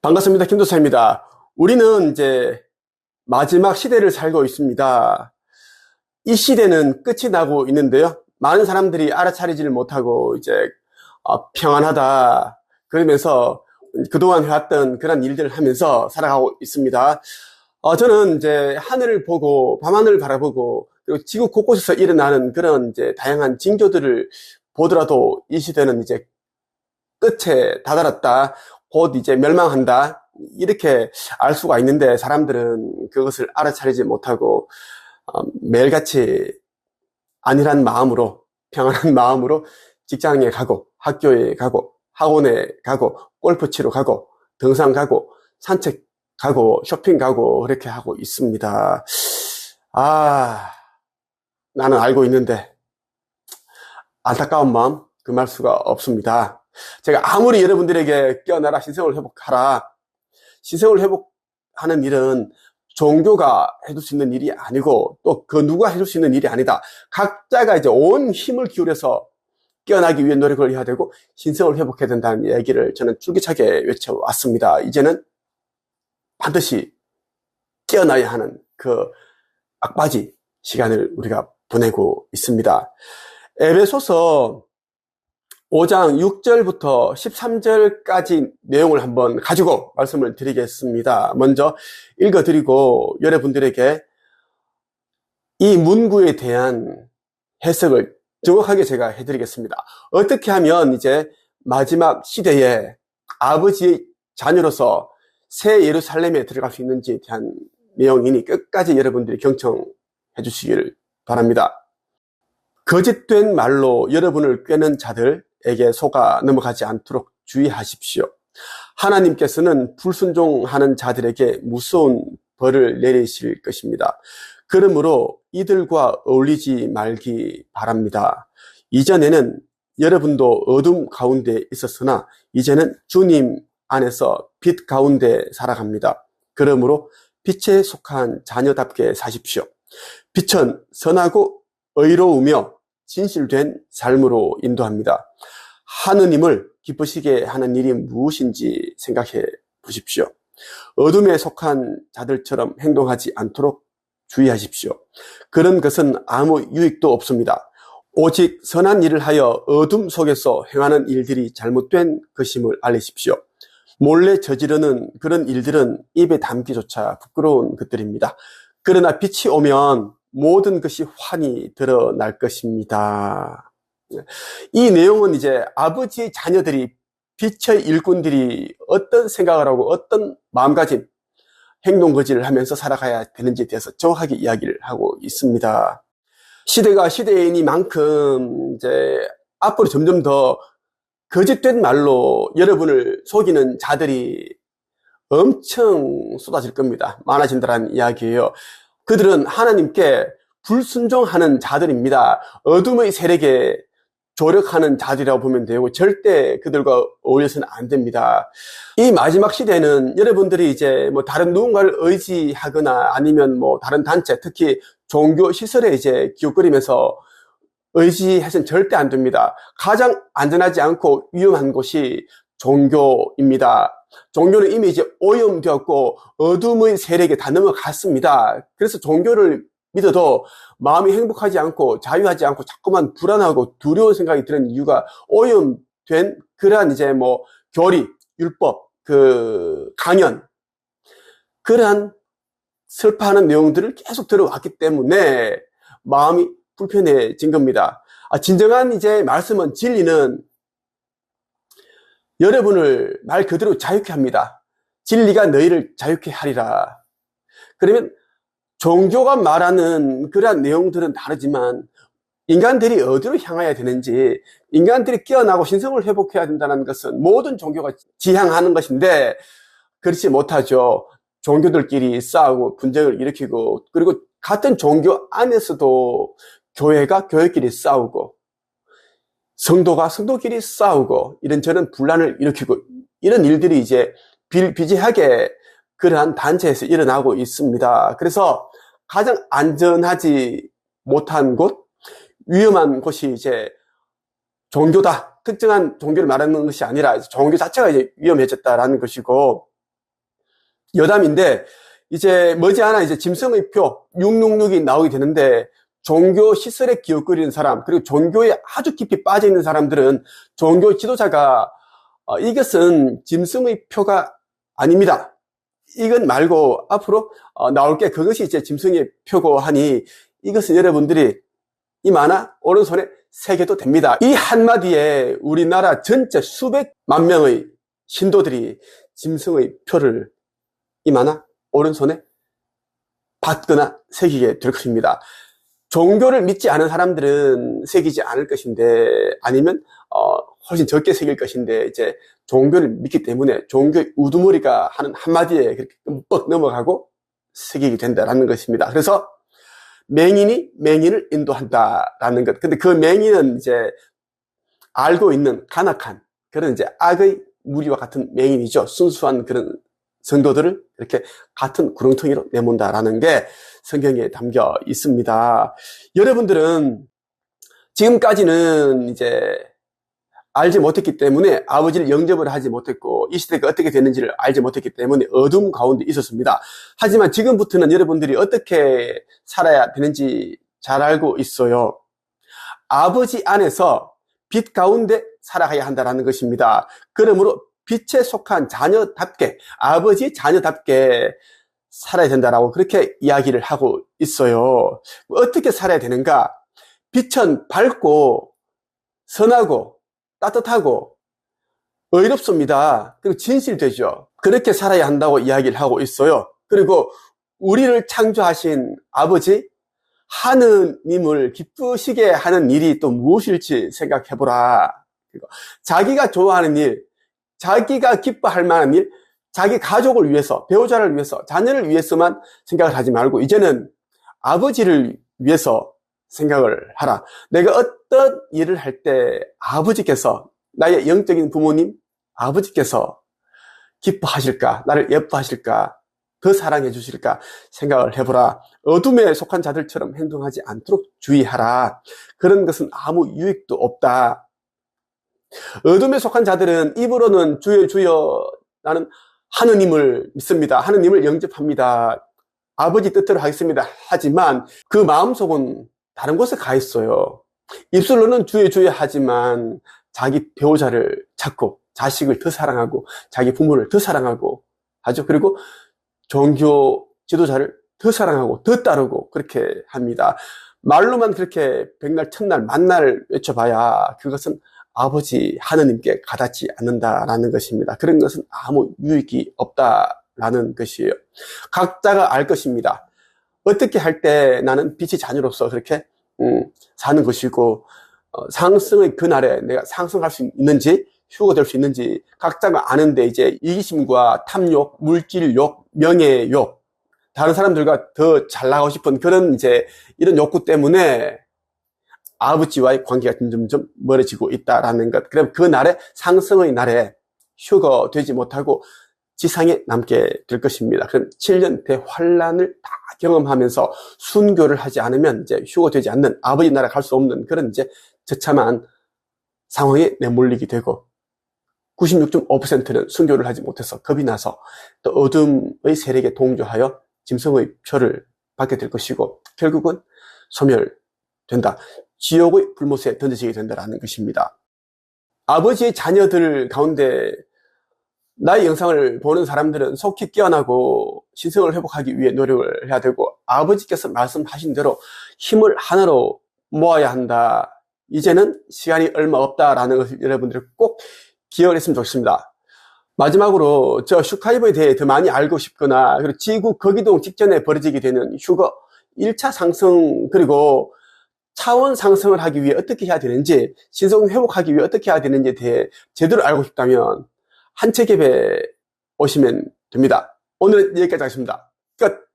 반갑습니다. 김도사입니다. 우리는 이제 마지막 시대를 살고 있습니다. 이 시대는 끝이 나고 있는데요. 많은 사람들이 알아차리지를 못하고 이제 평안하다 그러면서 그동안 해왔던 그런 일들을 하면서 살아가고 있습니다. 저는 이제 하늘을 보고 밤하늘을 바라보고 그리고 지구 곳곳에서 일어나는 그런 이제 다양한 징조들을 보더라도 이 시대는 이제 끝에 다다랐다. 곧 이제 멸망한다. 이렇게 알 수가 있는데 사람들은 그것을 알아차리지 못하고 매일같이 안일한 마음으로 평안한 마음으로 직장에 가고 학교에 가고 학원에 가고 골프 치러 가고 등산 가고 산책 가고 쇼핑 가고 그렇게 하고 있습니다. 나는 알고 있는데 안타까운 마음 금할 수가 없습니다. 제가 아무리 여러분들에게 깨어나라 신성을 회복하라, 신성을 회복하는 일은 종교가 해줄 수 있는 일이 아니고 또 그 누가 해줄 수 있는 일이 아니다. 각자가 이제 온 힘을 기울여서 깨어나기 위해 노력을 해야 되고 신성을 회복해야 된다는 얘기를 저는 줄기차게 외쳐왔습니다. 이제는 반드시 깨어나야 하는 그 막바지 시간을 우리가 보내고 있습니다. 에베소서 5장 6절부터 13절까지 내용을 한번 가지고 말씀을 드리겠습니다. 먼저 읽어드리고 여러분들에게 이 문구에 대한 해석을 정확하게 제가 해드리겠습니다. 어떻게 하면 이제 마지막 시대에 아버지의 자녀로서 새 예루살렘에 들어갈 수 있는지에 대한 내용이니 끝까지 여러분들이 경청해 주시기를 바랍니다. 거짓된 말로 여러분을 꿰는 자들에게 속아 넘어가지 않도록 주의하십시오. 하나님께서는 불순종하는 자들에게 무서운 벌을 내리실 것입니다. 그러므로 이들과 어울리지 말기 바랍니다. 이전에는 여러분도 어둠 가운데 있었으나 이제는 주님 안에서 빛 가운데 살아갑니다. 그러므로 빛에 속한 자녀답게 사십시오. 빛은 선하고 의로우며 진실된 삶으로 인도합니다. 하느님을 기쁘시게 하는 일이 무엇인지 생각해 보십시오. 어둠에 속한 자들처럼 행동하지 않도록 주의하십시오. 그런 것은 아무 유익도 없습니다. 오직 선한 일을 하여 어둠 속에서 행하는 일들이 잘못된 것임을 알리십시오. 몰래 저지르는 그런 일들은 입에 담기조차 부끄러운 것들입니다. 그러나 빛이 오면 모든 것이 환히 드러날 것입니다. 이 내용은 이제 아버지의 자녀들이 빛의 일꾼들이 어떤 생각을 하고 어떤 마음가짐, 행동거지를 하면서 살아가야 되는지에 대해서 정확하게 이야기를 하고 있습니다. 시대가 시대이니만큼 이제 앞으로 점점 더 거짓된 말로 여러분을 속이는 자들이 엄청 쏟아질 겁니다. 많아진다는 이야기예요. 그들은 하나님께 불순종하는 자들입니다. 어둠의 세력에 조력하는 자들이라고 보면 되고 절대 그들과 어울려서는 안 됩니다. 이 마지막 시대는 여러분들이 이제 뭐 다른 누군가를 의지하거나 아니면 뭐 다른 단체, 특히 종교 시설에 이제 기웃거리면서 의지해서는 절대 안 됩니다. 가장 안전하지 않고 위험한 곳이 종교입니다. 종교는 이미 이제 오염되었고 어둠의 세력에 다 넘어갔습니다. 그래서 종교를 믿어도 마음이 행복하지 않고 자유하지 않고 자꾸만 불안하고 두려운 생각이 드는 이유가 오염된 그러한 이제 뭐 교리, 율법, 강연, 그러한 슬퍼하는 내용들을 계속 들어왔기 때문에 마음이 불편해진 겁니다. 진정한 이제 말씀은 진리는 여러분을 말 그대로 자유케 합니다. 진리가 너희를 자유케 하리라. 그러면 종교가 말하는 그러한 내용들은 다르지만 인간들이 어디로 향해야 되는지, 인간들이 깨어나고 신성을 회복해야 된다는 것은 모든 종교가 지향하는 것인데 그렇지 못하죠. 종교들끼리 싸우고 분쟁을 일으키고, 그리고 같은 종교 안에서도 교회가 교회끼리 싸우고 성도가 성도끼리 싸우고 이런저런 분란을 일으키고 이런 일들이 이제 비일비재하게 그러한 단체에서 일어나고 있습니다. 그래서 가장 안전하지 못한 곳, 위험한 곳이 이제 종교다. 특정한 종교를 말하는 것이 아니라 종교 자체가 이제 위험해졌다라는 것이고, 여담인데, 이제 머지않아 이제 짐승의 표 666이 나오게 되는데, 종교 시설에 기웃거리는 사람, 그리고 종교에 아주 깊이 빠져 있는 사람들은 종교 지도자가 이것은 짐승의 표가 아닙니다. 이건 말고 앞으로 나올 게 그것이 이제 짐승의 표고 하니 이것은 여러분들이 이마나 오른손에 새겨도 됩니다. 이 한마디에 우리나라 전체 수백만 명의 신도들이 짐승의 표를 이마나 오른손에 받거나 새기게 될 것입니다. 종교를 믿지 않은 사람들은 새기지 않을 것인데, 아니면 훨씬 적게 새길 것인데, 이제 종교를 믿기 때문에 종교의 우두머리가 하는 한마디에 그렇게 끔뻑 넘어가고 새기게 된다라는 것입니다. 그래서 맹인이 맹인을 인도한다라는 것. 근데 그 맹인은 이제 알고 있는 간악한 그런 이제 악의 무리와 같은 맹인이죠. 순수한 그런 성도들을 이렇게 같은 구렁텅이로 내몬다라는 게 성경에 담겨 있습니다. 여러분들은 지금까지는 이제 알지 못했기 때문에 아버지를 영접을 하지 못했고 이 시대가 어떻게 됐는지를 알지 못했기 때문에 어둠 가운데 있었습니다. 하지만 지금부터는 여러분들이 어떻게 살아야 되는지 잘 알고 있어요. 아버지 안에서 빛 가운데 살아가야 한다는 것입니다. 그러므로 빛에 속한 자녀답게, 아버지 자녀답게 살아야 된다라고 그렇게 이야기를 하고 있어요. 어떻게 살아야 되는가? 빛은 밝고 선하고 따뜻하고 의롭습니다. 그리고 진실되죠. 그렇게 살아야 한다고 이야기를 하고 있어요. 그리고 우리를 창조하신 아버지 하느님을 기쁘시게 하는 일이 또 무엇일지 생각해보라. 자기가 좋아하는 일, 자기가 기뻐할 만한 일, 자기 가족을 위해서, 배우자를 위해서, 자녀를 위해서만 생각을 하지 말고 이제는 아버지를 위해서 생각을 하라. 내가 어떤 일을 할 때 아버지께서, 나의 영적인 부모님, 아버지께서 기뻐하실까, 나를 예뻐하실까, 더 사랑해 주실까 생각을 해보라. 어둠에 속한 자들처럼 행동하지 않도록 주의하라. 그런 것은 아무 유익도 없다. 어둠에 속한 자들은 입으로는 주여 주여 나는 하느님을 믿습니다. 하느님을 영접합니다. 아버지 뜻대로 하겠습니다. 하지만 그 마음속은 다른 곳에 가 있어요. 입술로는 주여 주여 하지만 자기 배우자를 찾고 자식을 더 사랑하고 자기 부모를 더 사랑하고 하죠. 그리고 종교 지도자를 더 사랑하고 더 따르고 그렇게 합니다. 말로만 그렇게 백날 첫날 만날 외쳐봐야 그것은 아버지 하느님께 가닿지 않는다라는 것입니다. 그런 것은 아무 유익이 없다라는 것이에요. 각자가 알 것입니다. 어떻게 할 때 나는 빛의 자녀로서 그렇게 사는 것이고 상승의 그날에 내가 상승할 수 있는지 휴가 될 수 있는지 각자가 아는데 이제 이기심과 탐욕, 물질욕, 명예욕, 다른 사람들과 더 잘 나가고 싶은 그런 이제 이런 욕구 때문에 아버지와의 관계가 점점 멀어지고 있다라는 것. 그럼 그 날에 상승의 날에 휴거되지 못하고 지상에 남게 될 것입니다. 그럼 7년 대환란을 다 경험하면서 순교를 하지 않으면 이제 휴거되지 않는 아버지 나라 갈 수 없는 그런 이제 처참한 상황에 내몰리게 되고 96.5%는 순교를 하지 못해서 겁이 나서 또 어둠의 세력에 동조하여 짐승의 표를 받게 될 것이고 결국은 소멸된다. 지옥의 불못에 던져지게 된다는 것입니다. 아버지의 자녀들 가운데 나의 영상을 보는 사람들은 속히 깨어나고 신성을 회복하기 위해 노력을 해야 되고 아버지께서 말씀하신 대로 힘을 하나로 모아야 한다. 이제는 시간이 얼마 없다라는 것을 여러분들이 꼭 기억을 했으면 좋겠습니다. 마지막으로 저 슈카이브에 대해 더 많이 알고 싶거나 그리고 지구 거기동 직전에 벌어지게 되는 휴거 1차 상승 그리고 차원 상승을 하기 위해 어떻게 해야 되는지 신성 회복하기 위해 어떻게 해야 되는지에 대해 제대로 알고 싶다면 한책앱에 오시면 됩니다. 오늘은 여기까지 하겠습니다. 끝!